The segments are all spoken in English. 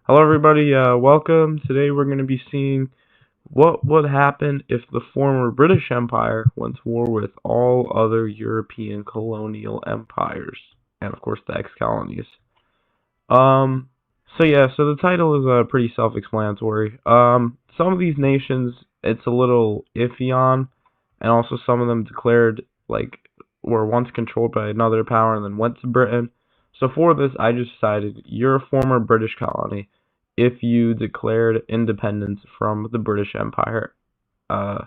Hello everybody, welcome. Today we're going to be seeing what would happen if the former British Empire went to war with all other European colonial empires, and of course the ex-colonies. Um, so the title is pretty self-explanatory. Some of these nations, it's a little iffy on, and also some of them declared, like, were once controlled by another power and then went to Britain. So for this, I just decided you're a former British colony if you declared independence from the British Empire uh,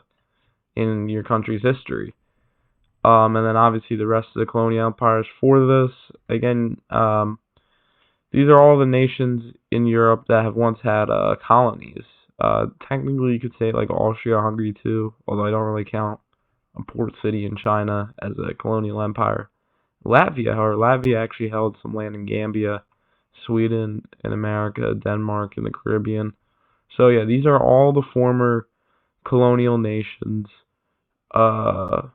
in your country's history. And then obviously the rest of the colonial empires for this. Again, these are all the nations in Europe that have once had colonies. Technically, you could say like Austria-Hungary too, although I don't really count a port city in China as a colonial empire. Latvia, however, Latvia actually held some land in Gambia, Sweden in America, Denmark in the Caribbean. So yeah, these are all the former colonial nations. Also,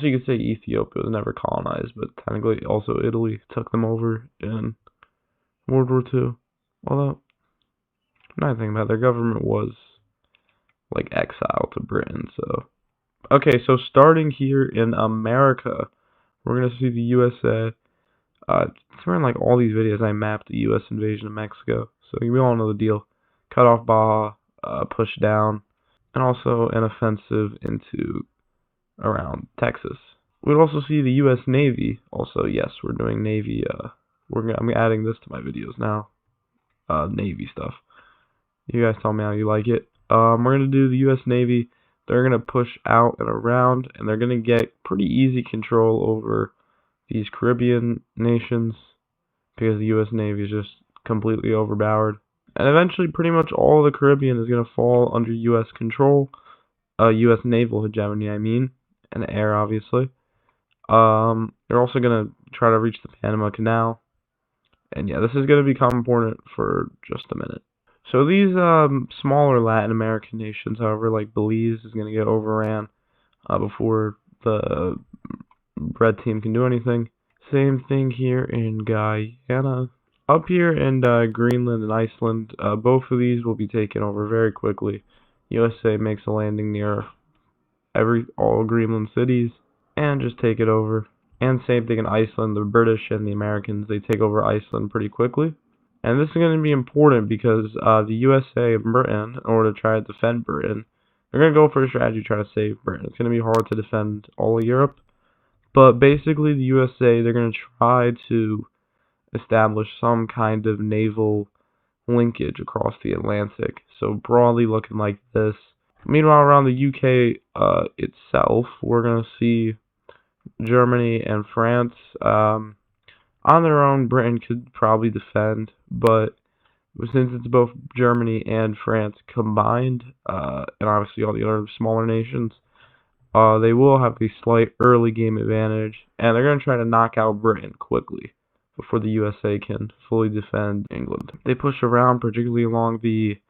you could say Ethiopia was never colonized, but technically also Italy took them over in World War II. Although, now I think about it, their government was like exiled to Britain. So, okay, so starting here in America, we're gonna see the USA. Somewhere in like all these videos, I mapped the U.S. invasion of Mexico. So we all know the deal. Cut off Baja, push down, and also an offensive into around Texas. We'd also see the U.S. Navy. Also, yes, we're doing Navy. I'm adding this to my videos now. Navy stuff. You guys tell me how you like it. We're gonna do the U.S. Navy. They're gonna push out and around, and they're gonna get pretty easy control over these Caribbean nations because the U.S. Navy is just completely overpowered. And eventually, pretty much all of the Caribbean is gonna fall under U.S. control, U.S. naval hegemony, I mean, and air, obviously. They're also gonna try to reach the Panama Canal, and yeah, this is gonna become important for just a minute. So these smaller Latin American nations, however, like Belize, is gonna get overran before the red team can do anything. Same thing here in Guyana. Up here in Greenland and Iceland, both of these will be taken over very quickly. USA makes a landing near all Greenland cities and just take it over. And same thing in Iceland, the British and the Americans, they take over Iceland pretty quickly. And this is going to be important because the USA and Britain, in order to try to defend Britain, they're going to go for a strategy to try to save Britain. It's going to be hard to defend all of Europe. But basically, the USA, they're going to try to establish some kind of naval linkage across the Atlantic. So broadly looking like this. Meanwhile, around the UK itself, we're going to see Germany and France. On their own, Britain could probably defend, but since it's both Germany and France combined, and obviously all the other smaller nations, they will have a slight early game advantage, and they're going to try to knock out Britain quickly before the USA can fully defend England. They push around, particularly along the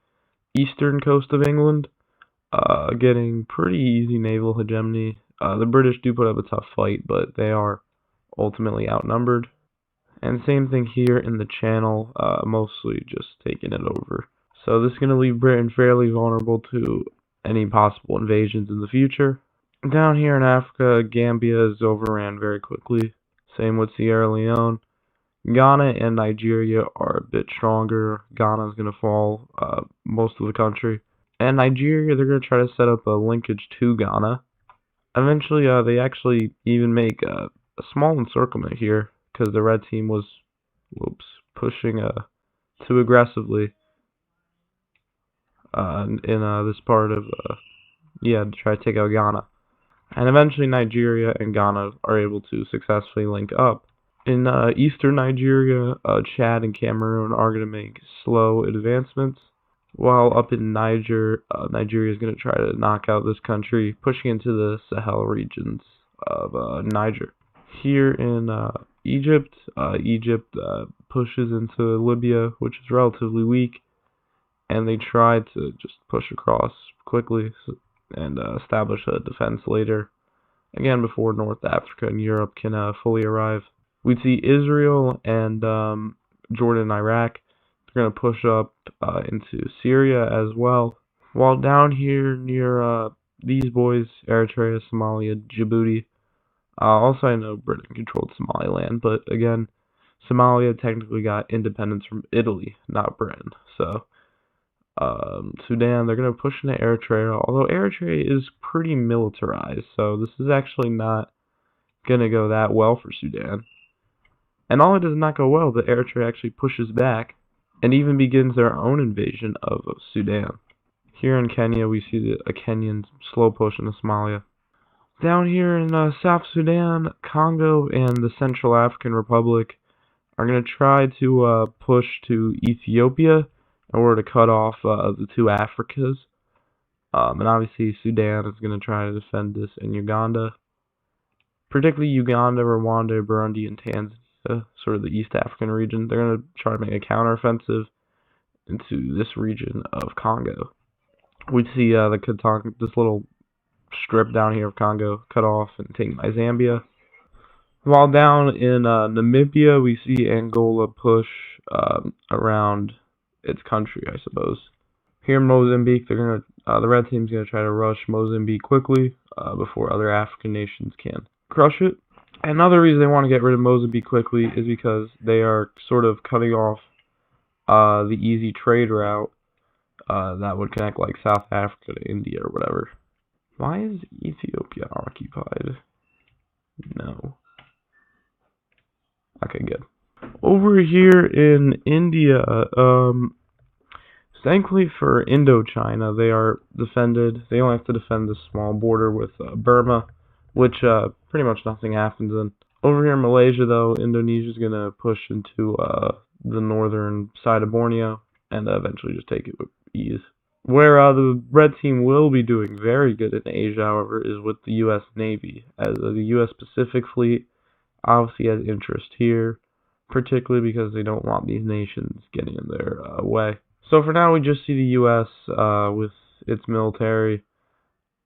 eastern coast of England, getting pretty easy naval hegemony. The British do put up a tough fight, but they are ultimately outnumbered. And same thing here in the Channel, mostly just taking it over. So this is going to leave Britain fairly vulnerable to any possible invasions in the future. Down here in Africa, Gambia is overran very quickly. Same with Sierra Leone. Ghana and Nigeria are a bit stronger. Ghana is going to fall most of the country. And Nigeria, they're going to try to set up a linkage to Ghana. Eventually, they actually even make a small encirclement here because the red team was, pushing too aggressively in this part of, to try to take out Ghana. And eventually Nigeria and Ghana are able to successfully link up. In eastern Nigeria, Chad and Cameroon are going to make slow advancements, while up in Niger, Nigeria is going to try to knock out this country, pushing into the Sahel regions of Niger. Here in Egypt, Egypt pushes into Libya, which is relatively weak, and they try to just push across quickly and establish a defense later, again before North Africa and Europe can fully arrive. We'd see Israel and Jordan and Iraq. They're going to push up into Syria as well. While down here near these boys, Eritrea, Somalia, Djibouti. Also, I know Britain controlled Somaliland, but again, Somalia technically got independence from Italy, not Britain. So, Sudan, they're going to push into Eritrea, although Eritrea is pretty militarized, so this is actually not going to go that well for Sudan. And all it does not go well, the Eritrea actually pushes back and even begins their own invasion of Sudan. Here in Kenya, we see a Kenyan slow push into Somalia. Down here in South Sudan, Congo, and the Central African Republic are going to try to push to Ethiopia in order to cut off the two Africas. And obviously Sudan is going to try to defend this in Uganda. Particularly Uganda, Rwanda, Burundi, and Tanzania, sort of the East African region. They're going to try to make a counteroffensive into this region of Congo. We see this little strip down here of Congo cut off and taken by Zambia. While down in Namibia, we see Angola push around its country, I suppose. Here in Mozambique, the red team's gonna try to rush Mozambique quickly before other African nations can crush it. Another reason they want to get rid of Mozambique quickly is because they are sort of cutting off the easy trade route that would connect like South Africa to India or whatever. Why is Ethiopia occupied? No. Okay, good. Over here in India, thankfully for Indochina, they are defended. They only have to defend this small border with Burma, which pretty much nothing happens in. Over here in Malaysia, though, Indonesia's going to push into the northern side of Borneo and eventually just take it with ease. Where the red team will be doing very good in Asia, however, is with the U.S. Navy, as the U.S. Pacific Fleet obviously has interest here, particularly because they don't want these nations getting in their way. So for now, we just see the U.S. With its military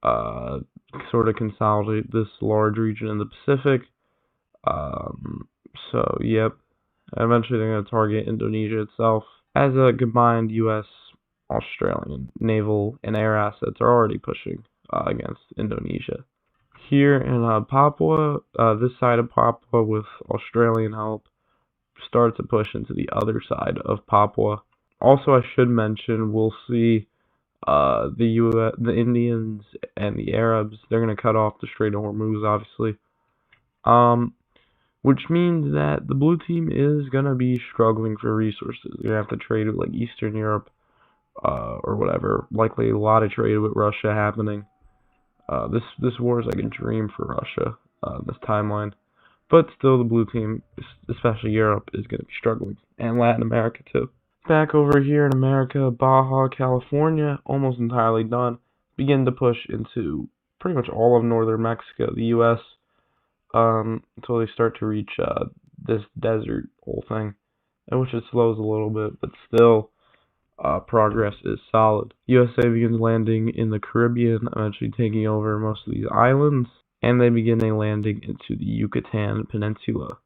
sort of consolidate this large region in the Pacific. So, yep. Eventually, they're going to target Indonesia itself, as a combined U.S. Australian naval and air assets are already pushing against Indonesia. Here in Papua, this side of Papua, with Australian help, starts to push into the other side of Papua. Also, I should mention, we'll see the Indians and the Arabs, they're going to cut off the Strait of Hormuz, obviously. Which means that the blue team is going to be struggling for resources. They're going to have to trade with like Eastern Europe or whatever. Likely a lot of trade with Russia happening. This war is like a dream for Russia in this timeline. But still, the blue team, especially Europe, is going to be struggling. And Latin America too. Back over here in America, Baja California, almost entirely done. Begin to push into pretty much all of northern Mexico, the U.S., until they start to reach this desert whole thing, which it slows a little bit, but still progress is solid. USA begins landing in the Caribbean, eventually taking over most of these islands, and they begin a landing into the Yucatan Peninsula.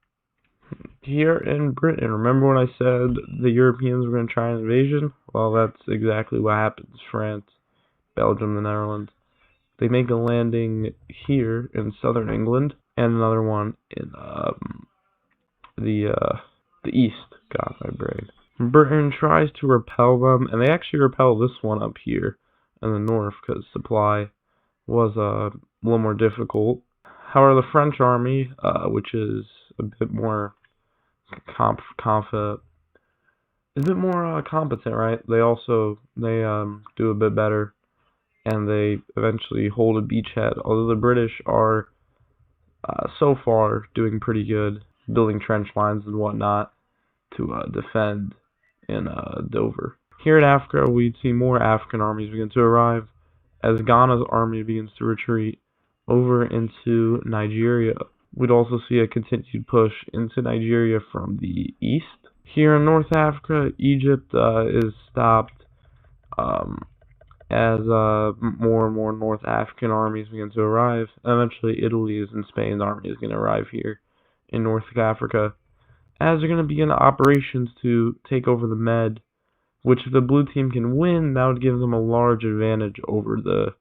Here in Britain, remember when I said the Europeans were going to try an invasion? Well, that's exactly what happens. France, Belgium, the Netherlands. They make a landing here in southern England, and another one in the east. God, my brain. Britain tries to repel them, and they actually repel this one up here in the north because supply was a little more difficult. However, the French army, which is a bit more competent, right? They do a bit better, and they eventually hold a beachhead. Although the British are so far doing pretty good, building trench lines and whatnot to defend in Dover. Here in Africa, we'd see more African armies begin to arrive as Ghana's army begins to retreat over into Nigeria. We'd also see a continued push into Nigeria from the east. Here in North Africa, Egypt is stopped as more and more North African armies begin to arrive. Eventually, Italy's and Spain's army is going to arrive here in North Africa, as they're going to begin operations to take over the Med which if the blue team can win, that would give them a large advantage over the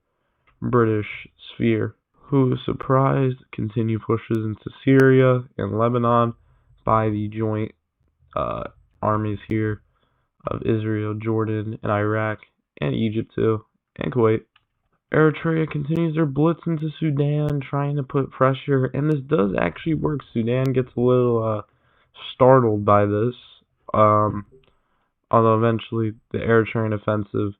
British sphere, who, surprised, continue pushes into Syria and Lebanon by the joint armies here of Israel, Jordan, and Iraq, and Egypt too, and Kuwait. Eritrea continues their blitz into Sudan, trying to put pressure, and this does actually work. Sudan gets a little startled by this, although eventually the Eritrean offensive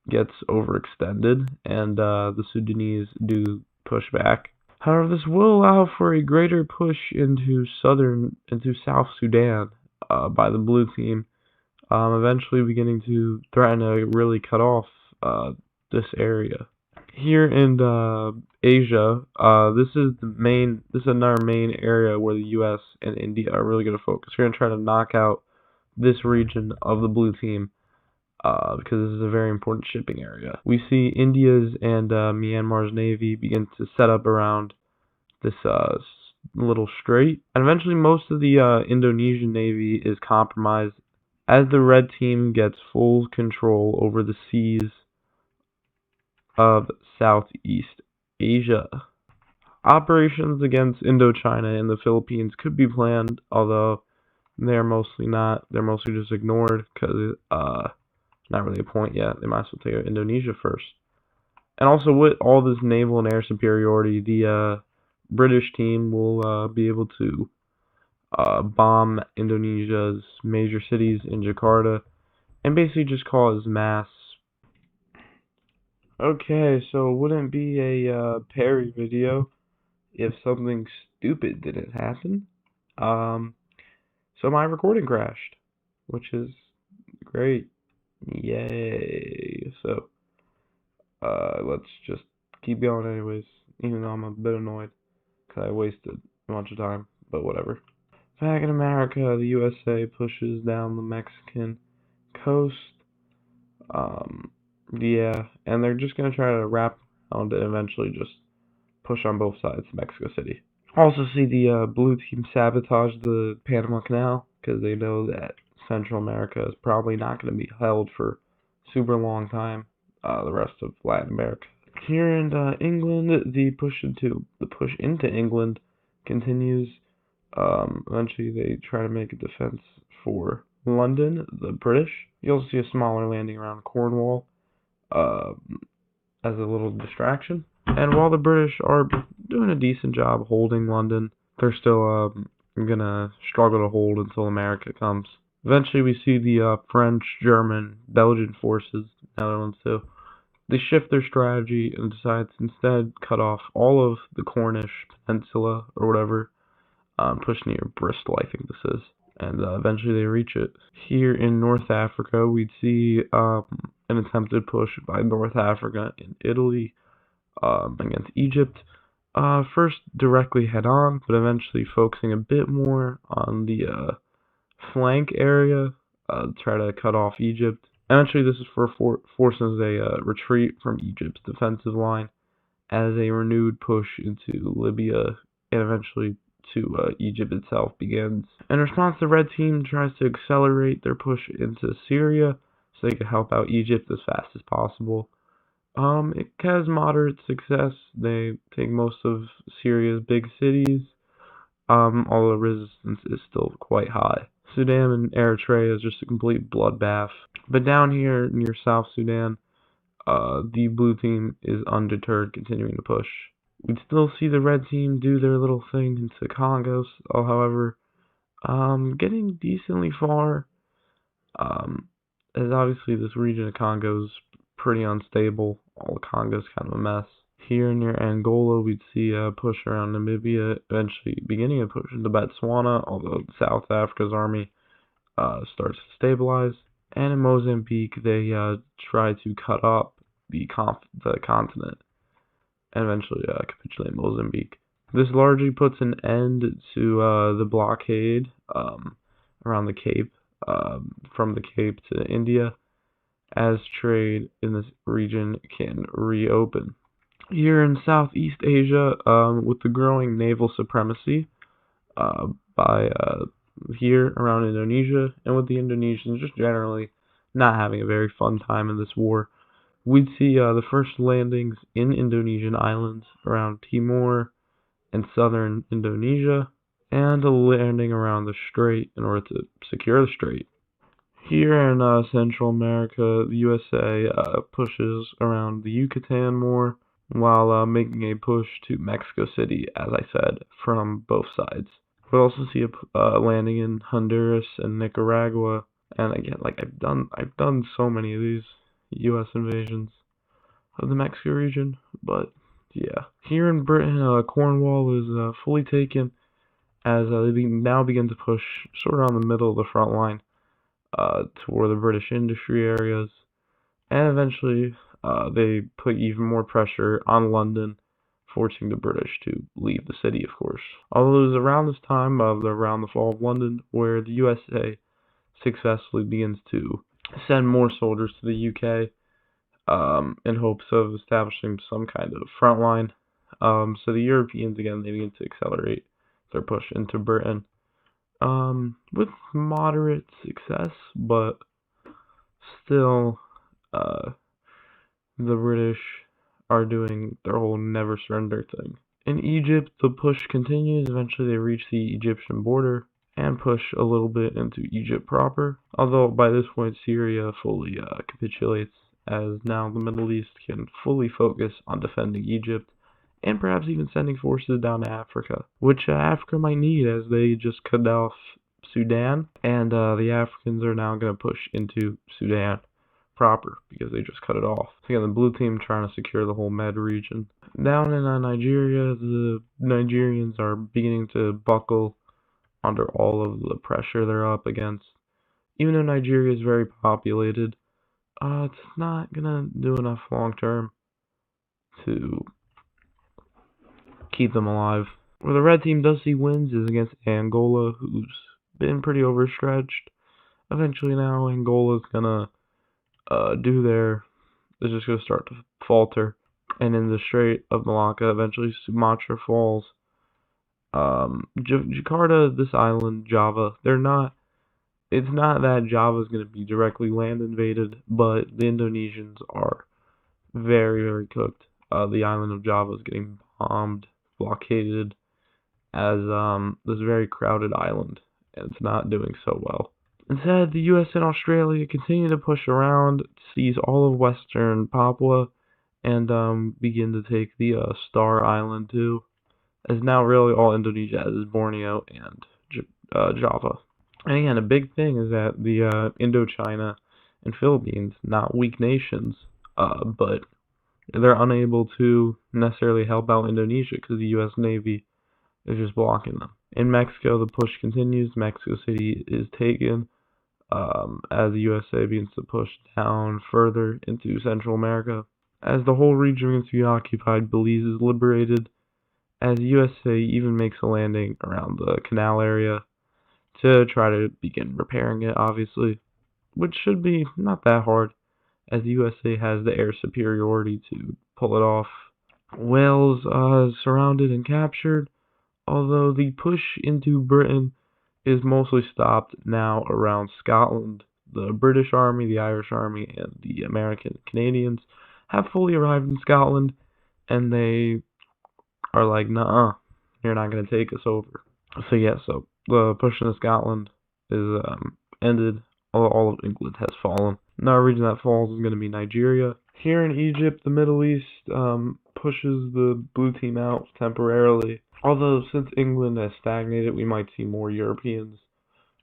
gets overextended, and the Sudanese do push back. However, this will allow for a greater push into South Sudan by the blue team, eventually beginning to threaten to really cut off this area. Here in Asia, this is another main area where the U.S. and India are really going to focus. We're going to try to knock out this region of the blue team because this is a very important shipping area. We see India's and Myanmar's navy begin to set up around this little strait, and eventually most of the Indonesian navy is compromised as the red team gets full control over the seas of Southeast Asia. Operations against Indochina and the Philippines could be planned, although they're mostly not. They're mostly just ignored because not really a point yet. They might as well take out Indonesia first. And also, with all this naval and air superiority, the British team will be able to bomb Indonesia's major cities in Jakarta and basically just cause mass. Okay, so it wouldn't be a parry video if something stupid didn't happen. So my recording crashed, which is great. Yay. So let's just keep going anyways, even though I'm a bit annoyed because I wasted a bunch of time, but whatever. Back in America, the USA pushes down the Mexican coast. Yeah, and they're just going to try to wrap around and eventually just push on both sides of Mexico City. Also see the blue team sabotage the Panama Canal because they know that Central America is probably not going to be held for super long time, the rest of Latin America. Here in England, the push into England continues. Eventually they try to make a defense for London, the British. You also see a smaller landing around Cornwall as a little distraction. And while the British are doing a decent job holding London, they're still gonna struggle to hold until America comes. Eventually we see the French, German, Belgian forces, Netherlands too. They shift their strategy and decide to instead cut off all of the Cornish Peninsula or whatever, push near Bristol, I think this is, and eventually they reach it. Here in North Africa, we'd see an attempted push by North Africa and Italy against Egypt. First directly head on, but eventually focusing a bit more on the flank area to try to cut off Egypt. Eventually this is for forces a retreat from Egypt's defensive line as a renewed push into Libya and eventually to Egypt itself begins. In response, the red team tries to accelerate their push into Syria so they can help out Egypt as fast as possible. It has moderate success. They take most of Syria's big cities, although resistance is still quite high. Sudan and Eritrea is just a complete bloodbath. But down here near South Sudan, the blue team is undeterred, continuing to push. We'd still see the red team do their little thing into Congos, however, getting decently far, as obviously this region of Congo is pretty unstable. All the Congo's kind of a mess. Here near Angola, we'd see a push around Namibia, eventually beginning a push into Botswana, although South Africa's army starts to stabilize. And in Mozambique, they try to cut up the continent and eventually capitulate Mozambique. This largely puts an end to the blockade around the Cape, from the Cape to India, as trade in this region can reopen. Here in Southeast Asia, with the growing naval supremacy by here around Indonesia, and with the Indonesians just generally not having a very fun time in this war. We'd see the first landings in Indonesian islands around Timor and southern Indonesia, and a landing around the strait in order to secure the strait. Here in Central America, the USA pushes around the Yucatan more, while making a push to Mexico City, as I said, from both sides. We'll also see a landing in Honduras and Nicaragua, and again, like I've done so many of these U.S. invasions of the Mexico region, but yeah. Here in Britain, Cornwall is fully taken, as they now begin to push sort of on the middle of the front line toward the British industry areas, and eventually they put even more pressure on London, forcing the British to leave the city, of course. Although it was around this time, around the fall of London, where the USA successfully begins to send more soldiers to the UK in hopes of establishing some kind of front line. So the Europeans, again, they begin to accelerate their push into Britain with moderate success, but still, the British are doing their whole never surrender thing. In Egypt, the push continues. Eventually, they reach the Egyptian border and push a little bit into Egypt proper. Although by this point, Syria fully capitulates, as now the Middle East can fully focus on defending Egypt, and perhaps even sending forces down to Africa, which Africa might need, as they just cut off Sudan, and the Africans are now going to push into Sudan proper, because they just cut it off. So again, the blue team trying to secure the whole Med region. Down in Nigeria, the Nigerians are beginning to buckle under all of the pressure they're up against. Even though Nigeria is very populated, it's not gonna do enough long term to keep them alive. Where the red team does see wins is against Angola, who's been pretty overstretched. Eventually now Angola's gonna they're just gonna start to falter. And in the Strait of Malacca, eventually Sumatra falls. Jakarta, this island, Java, it's not that Java's gonna be directly land invaded, but the Indonesians are very, very cooked. The island of Java is getting bombed, blockaded, as this very crowded island, and it's not doing so well. Instead, the US and Australia continue to push around, seize all of western Papua, and begin to take the Star Island too, as now really all Indonesia has is Borneo and Java. And again, a big thing is that the Indochina and Philippines, not weak nations, but they're unable to necessarily help out Indonesia because the US Navy is just blocking them. In Mexico, the push continues. Mexico City is taken as the USA begins to push down further into Central America. As the whole region begins to be occupied, Belize is liberated, as the USA even makes a landing around the canal area to try to begin repairing it, obviously, which should be not that hard, as the USA has the air superiority to pull it off. Wales is surrounded and captured, although the push into Britain is mostly stopped now around Scotland. The British Army, the Irish Army, and the American Canadians have fully arrived in Scotland, and they are like, "Nuh-uh, you're not going to take us over." So yeah, so the push into Scotland is ended. All of England has fallen. Another region that falls is going to be Nigeria. Here in Egypt, the Middle East pushes the blue team out temporarily. Although since England has stagnated, we might see more Europeans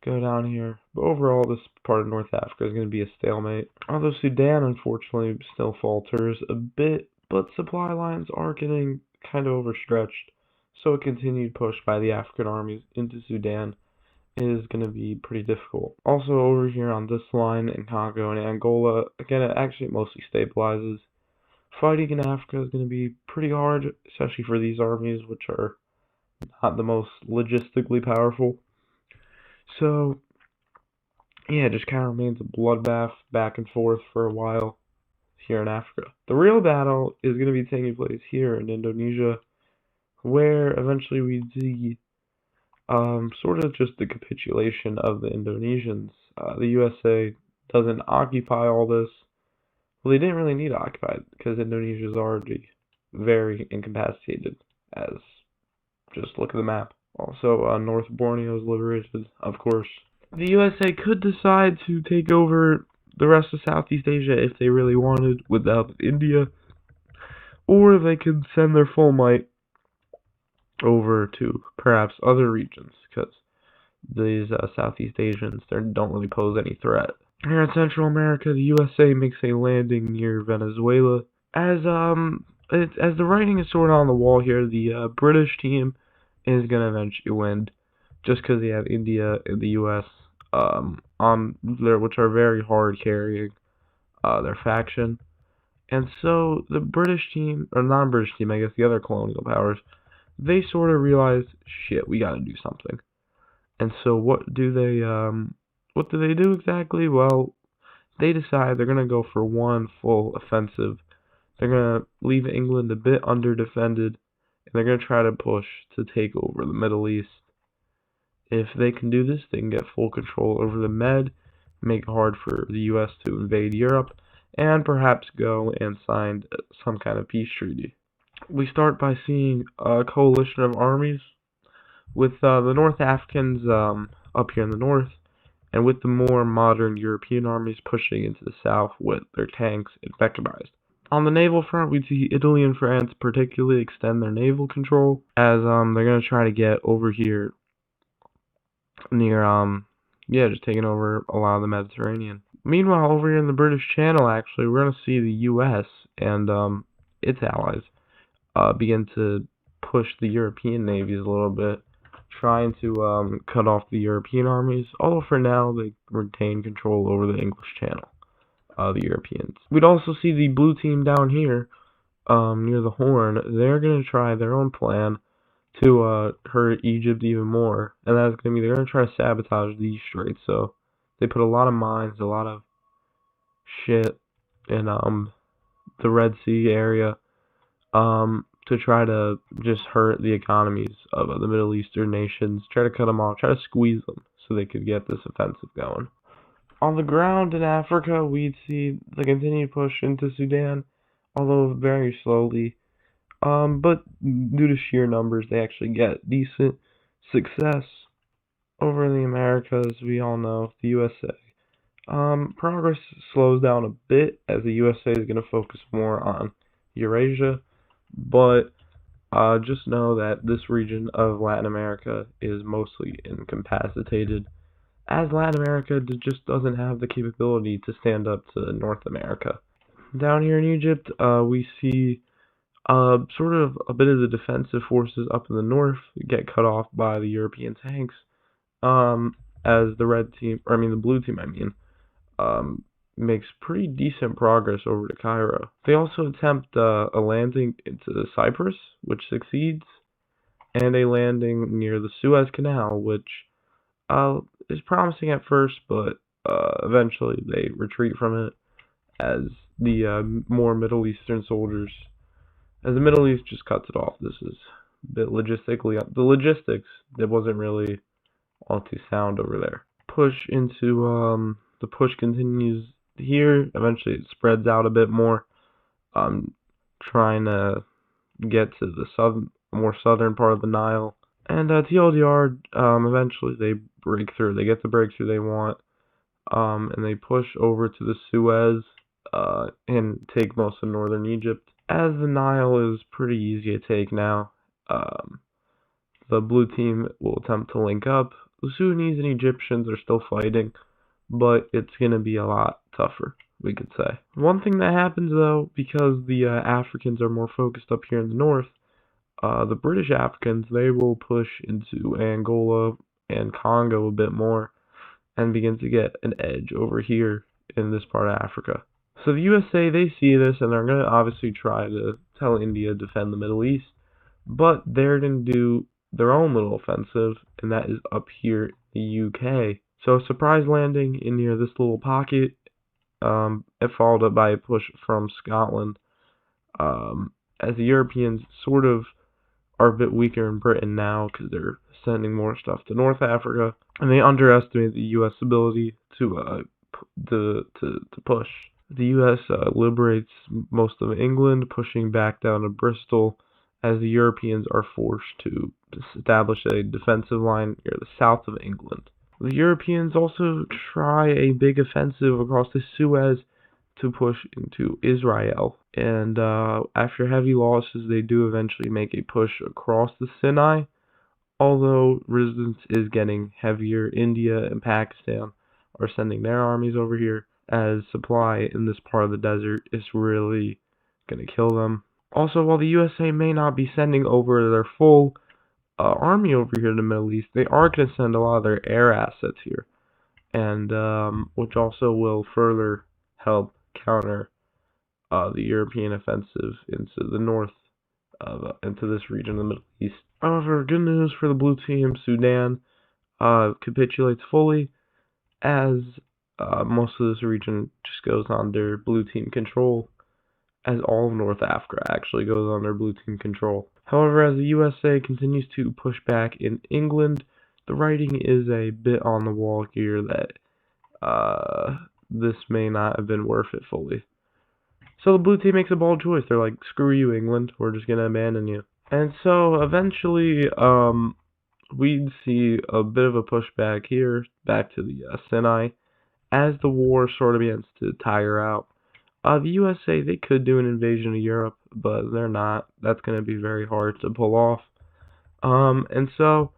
go down here. But overall, this part of North Africa is going to be a stalemate. Although Sudan, unfortunately, still falters a bit, but supply lines are getting kind of overstretched. So a continued push by the African armies into Sudan is going to be pretty difficult. Also over here on this line in Congo and Angola, again, it actually mostly stabilizes. Fighting in Africa is going to be pretty hard, especially for these armies, which are not the most logistically powerful. So, yeah, it just kind of remains a bloodbath back and forth for a while here in Africa. The real battle is going to be taking place here in Indonesia, where eventually we see Sort of just the capitulation of the Indonesians. The USA doesn't occupy all this. Well, they didn't really need to occupy it because Indonesia is already very incapacitated, as just look at the map. Also, North Borneo is liberated, of course. The USA could decide to take over the rest of Southeast Asia if they really wanted without India, or they could send their full might over to perhaps other regions, because these Southeast Asians don't really pose any threat. Here in Central America, the USA makes a landing near Venezuela. As the writing is sort of on the wall here, the British team is gonna eventually win, just because they have India and the US on there, which are very hard carrying their faction. And so the British team, or non-British team, I guess the other colonial powers, they sort of realize, shit, we gotta do something. And so what do they do exactly? Well, they decide they're gonna go for one full offensive. They're gonna leave England a bit under-defended, and they're gonna try to push to take over the Middle East. If they can do this, they can get full control over the Med, make it hard for the US to invade Europe, and perhaps go and sign some kind of peace treaty. We start by seeing a coalition of armies with the North Africans up here in the north, and with the more modern European armies pushing into the south with their tanks and mechanized. On the naval front, we see Italy and France particularly extend their naval control, as they're going to try to get over here near, just taking over a lot of the Mediterranean. Meanwhile, over here in the British Channel, actually, we're going to see the US and its allies begin to push the European navies a little bit, trying to cut off the European armies, although for now they retain control over the English Channel, the Europeans. We'd also see the blue team down here, near the Horn. They're going to try their own plan to hurt Egypt even more, and that's going to be, they're going to try to sabotage these straits, so they put a lot of mines, a lot of shit in the Red Sea area, to try to just hurt the economies of the Middle Eastern nations, try to cut them off, try to squeeze them so they could get this offensive going. On the ground in Africa, we'd see the continued push into Sudan, although very slowly. But due to sheer numbers, they actually get decent success. Over in the Americas, we all know, the USA. Progress slows down a bit as the USA is going to focus more on Eurasia, but just know that this region of Latin America is mostly incapacitated, as Latin America just doesn't have the capability to stand up to North America. Down here in Egypt, we see sort of a bit of the defensive forces up in the north get cut off by the European tanks, as the blue team, makes pretty decent progress over to Cairo. They also attempt a landing into Cyprus, which succeeds, and a landing near the Suez Canal, which is promising at first, but eventually they retreat from it as the more Middle Eastern soldiers, as the Middle East just cuts it off. This is a bit logistically, the logistics, it wasn't really all too sound over there. The push continues here. Eventually it spreads out a bit more, trying to get to the more southern part of the Nile. And TLDR, eventually they break through. They get the breakthrough they want, and they push over to the Suez, and take most of northern Egypt. As the Nile is pretty easy to take now, the blue team will attempt to link up. The Sudanese and Egyptians are still fighting, but it's going to be a lot tougher, we could say. One thing that happens, though, because the Africans are more focused up here in the north, the British Africans, they will push into Angola and Congo a bit more and begin to get an edge over here in this part of Africa. So the USA, they see this, and they're going to obviously try to tell India to defend the Middle East, but they're going to do their own little offensive, and that is up here in the UK. So a surprise landing in near this little pocket, it followed up by a push from Scotland, as the Europeans sort of are a bit weaker in Britain now because they're sending more stuff to North Africa, and they underestimate the U.S. ability to push. The U.S. Liberates most of England, pushing back down to Bristol, as the Europeans are forced to establish a defensive line near the south of England. The Europeans also try a big offensive across the Suez to push into Israel, and after heavy losses, they do eventually make a push across the Sinai. Although resistance is getting heavier, India and Pakistan are sending their armies over here, as supply in this part of the desert is really going to kill them. Also, while the USA may not be sending over their full army over here in the Middle East, they are going to send a lot of their air assets here, and which also will further help counter the European offensive into the north, into this region of the Middle East. However, good news for the blue team: Sudan capitulates fully, as most of this region just goes under blue team control, as all of North Africa actually goes under blue team control. However, as the USA continues to push back in England, the writing is a bit on the wall here that this may not have been worth it fully. So the blue team makes a bold choice. They're like, screw you, England, we're just going to abandon you. And so eventually we'd see a bit of a pushback here, back to the Sinai, as the war sort of begins to tire out. The USA, they could do an invasion of Europe, but they're not. That's going to be very hard to pull off. And so,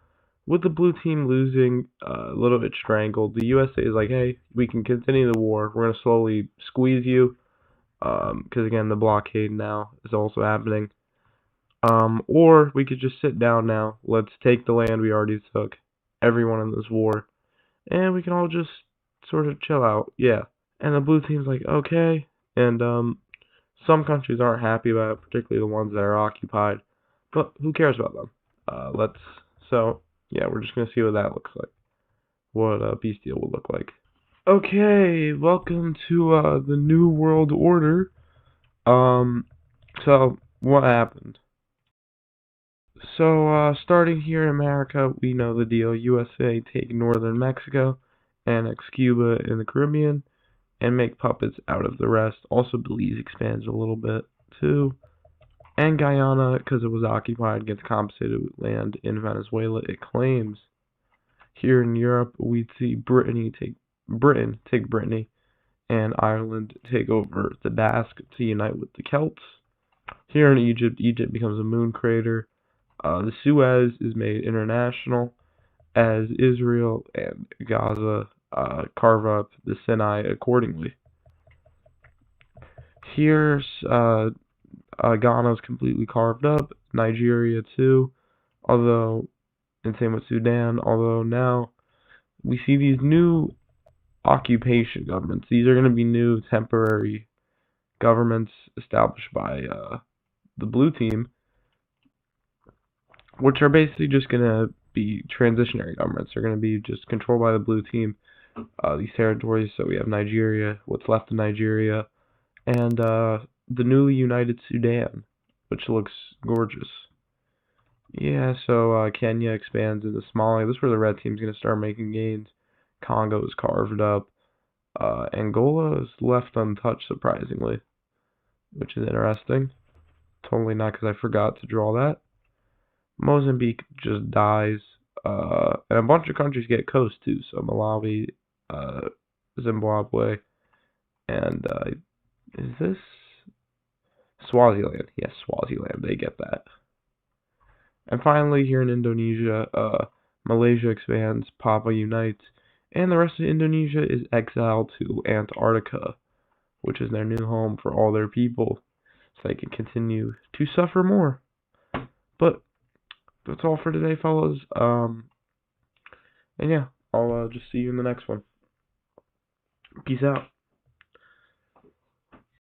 with the blue team losing a little bit strangled, the USA is like, hey, we can continue the war. We're going to slowly squeeze you, because again, the blockade now is also happening. Or we could just sit down now. Let's take the land we already took, everyone in this war, and we can all just sort of chill out. Yeah. And the blue team's like, okay. And some countries aren't happy about it, particularly the ones that are occupied. But who cares about them? So yeah, we're just gonna see what that looks like. What a peace deal will look like. Okay, welcome to the New World Order. So what happened? So starting here in America, we know the deal. USA take northern Mexico, annex Cuba in the Caribbean, and make puppets out of the rest. Also, Belize expands a little bit too. And Guyana, because it was occupied, gets compensated with land in Venezuela it claims. Here in Europe, we'd see Britain take Brittany, and Ireland take over the Basque to unite with the Celts. Here in Egypt, Egypt becomes a moon crater. The Suez is made international, as Israel and Gaza carve up the Sinai accordingly. Here's Ghana is completely carved up, Nigeria too, although, and same with Sudan, although now we see these new occupation governments. These are going to be new temporary governments established by the blue team, which are basically just going to be transitionary governments. They're going to be just controlled by the blue team, these territories. So we have Nigeria, what's left of Nigeria, and the newly united Sudan, which looks gorgeous. Yeah, so Kenya expands into Somalia. This is where the red team's going to start making gains. Congo is carved up. Angola is left untouched, surprisingly, which is interesting. Totally not because I forgot to draw that. Mozambique just dies. And a bunch of countries get coast too. So Malawi, Zimbabwe, and is this Swaziland? Yes, Swaziland. They get that. And finally, here in Indonesia, Malaysia expands, Papua unites, and the rest of Indonesia is exiled to Antarctica, which is their new home for all their people, so they can continue to suffer more. But that's all for today, fellas. And yeah, I'll just see you in the next one. Peace out.